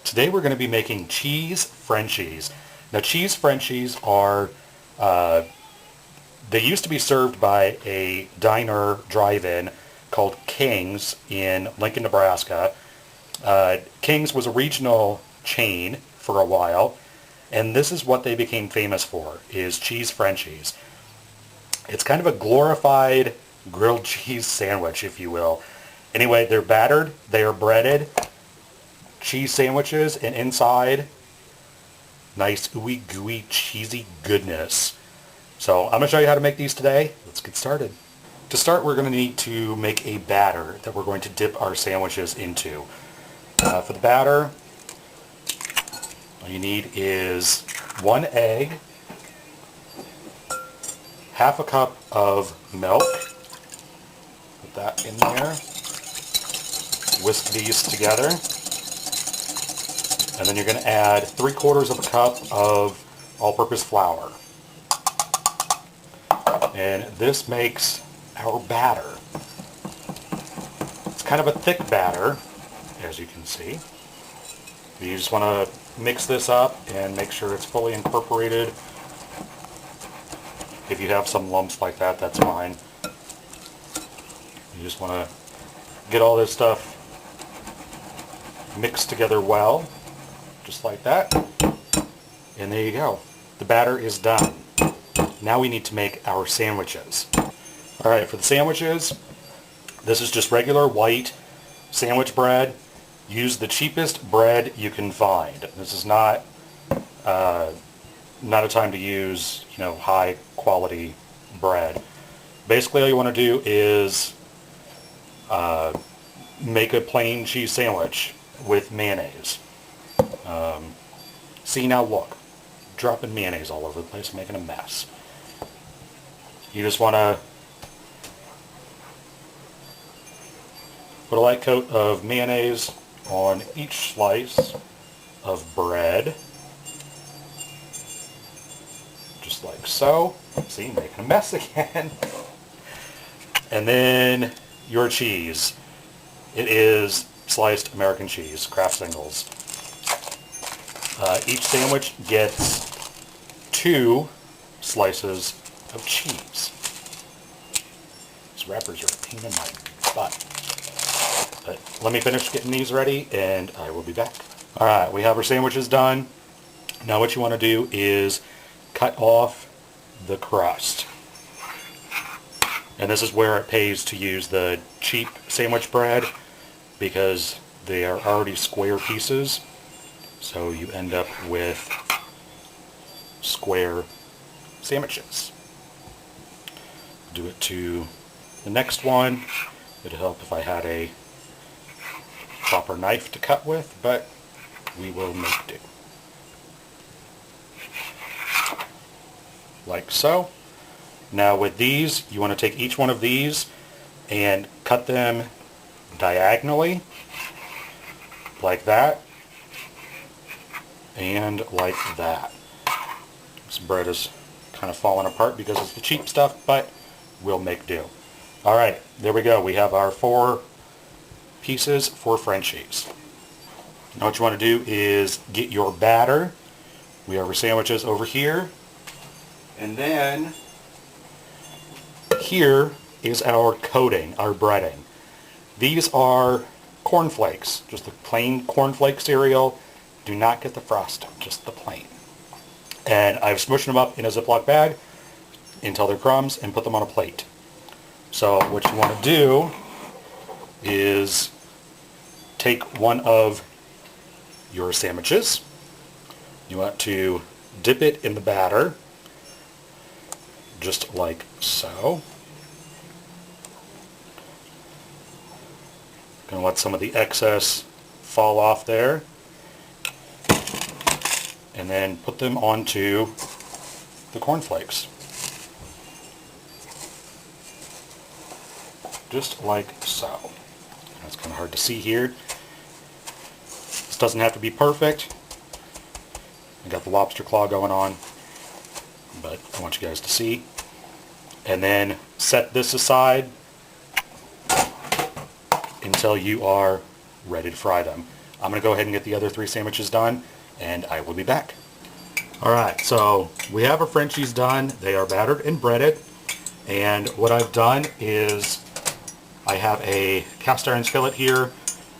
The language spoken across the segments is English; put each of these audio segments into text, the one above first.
Today we're going to be making cheese Frenchies. Now cheese Frenchies are, they used to be served by a diner drive-in called King's in Lincoln, Nebraska. King's was a regional chain for a while, and this is what they became famous for, is cheese Frenchies. It's kind of a glorified grilled cheese sandwich, if you will. Anyway, they're battered, they are breaded, cheese sandwiches, and inside, nice ooey gooey cheesy goodness. So I'm going to show you how to make these today. Let's get started. To start, we're going to need to make a batter that we're going to dip our sandwiches into. For the batter, all you need is 1 egg, half a cup of milk, put that in there, whisk these together, and then you're going to add 3/4 of a cup of all-purpose flour. And this makes our batter. It's kind of a thick batter, as you can see. You just want to mix this up and make sure it's fully incorporated. If you have some lumps like that, that's fine. You just want to get all this stuff mixed together well, just like that. And there you go. The batter is done. Now we need to make our sandwiches. Alright, for the sandwiches, this is just regular white sandwich bread. Use the cheapest bread you can find. This is not a time to use, high quality bread. Basically, all you want to do is make a plain cheese sandwich with mayonnaise. See, now look, dropping mayonnaise all over the place, making a mess. You just want to put a light coat of mayonnaise on each slice of bread, just like so. See, making a mess again. And then your cheese. It is sliced American cheese, Kraft Singles. Each sandwich gets 2 slices of cheese. These wrappers are a pain in my butt. But let me finish getting these ready and I will be back. Alright, we have our sandwiches done. Now what you want to do is cut off the crust. And this is where it pays to use the cheap sandwich bread because they are already square pieces. So you end up with square sandwiches. Do it to the next one. It'd help if I had a proper knife to cut with, but we will make do. Like so. Now with these, you want to take each one of these and cut them diagonally, like that, and like that. This bread is kind of falling apart because it's the cheap stuff, but we'll make do. Alright, there we go. We have our 4 pieces for Frenchies. Now what you want to do is get your batter. We have our sandwiches over here. And then here is our coating, our breading. These are cornflakes, just the plain cornflake cereal. Do not get the frosting, just the plain. And I've smushed them up in a Ziploc bag until they're crumbs and put them on a plate. So what you want to do is take one of your sandwiches. You want to dip it in the batter, just like so. Gonna let some of the excess fall off there. And then put them onto the cornflakes. Just like so. That's kind of hard to see here. This doesn't have to be perfect. I got the lobster claw going on, but I want you guys to see. And then set this aside until you are ready to fry them. I'm going to go ahead and get the other 3 sandwiches done, and I will be back. Alright, so we have our Frenchies done. They are battered and breaded. And what I've done is I have a cast iron skillet here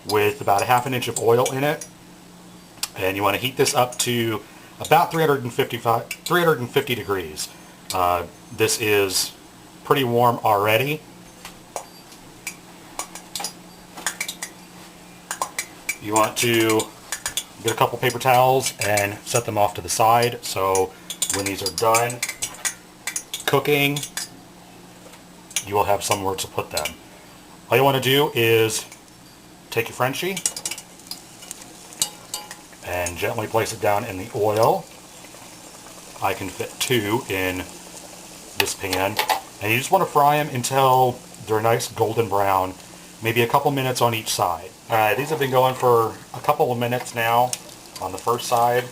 with about a ½ inch of oil in it. And you want to heat this up to about 350 degrees. This is pretty warm already. You want to get a couple paper towels and set them off to the side so when these are done cooking, you will have somewhere to put them. All you want to do is take your Frenchie and gently place it down in the oil. I can fit 2 in this pan. And you just want to fry them until they're nice golden brown, maybe a couple minutes on each side. Alright, these have been going for a couple of minutes now on the first side,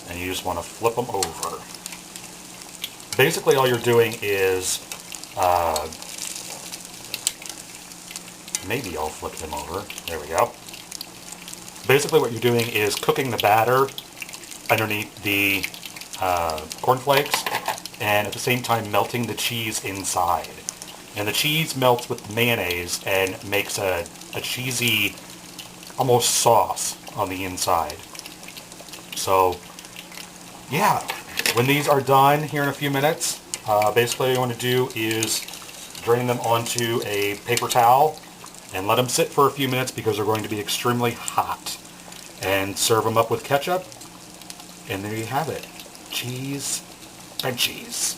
and you just want to flip them over. Basically all you're doing is, maybe I'll flip them over. There we go. Basically what you're doing is cooking the batter underneath the cornflakes, and at the same time melting the cheese inside. And the cheese melts with the mayonnaise and makes a cheesy, almost sauce on the inside. So, yeah, when these are done here in a few minutes, basically what you want to do is drain them onto a paper towel and let them sit for a few minutes because they're going to be extremely hot. And serve them up with ketchup, and there you have it. Cheese and cheese.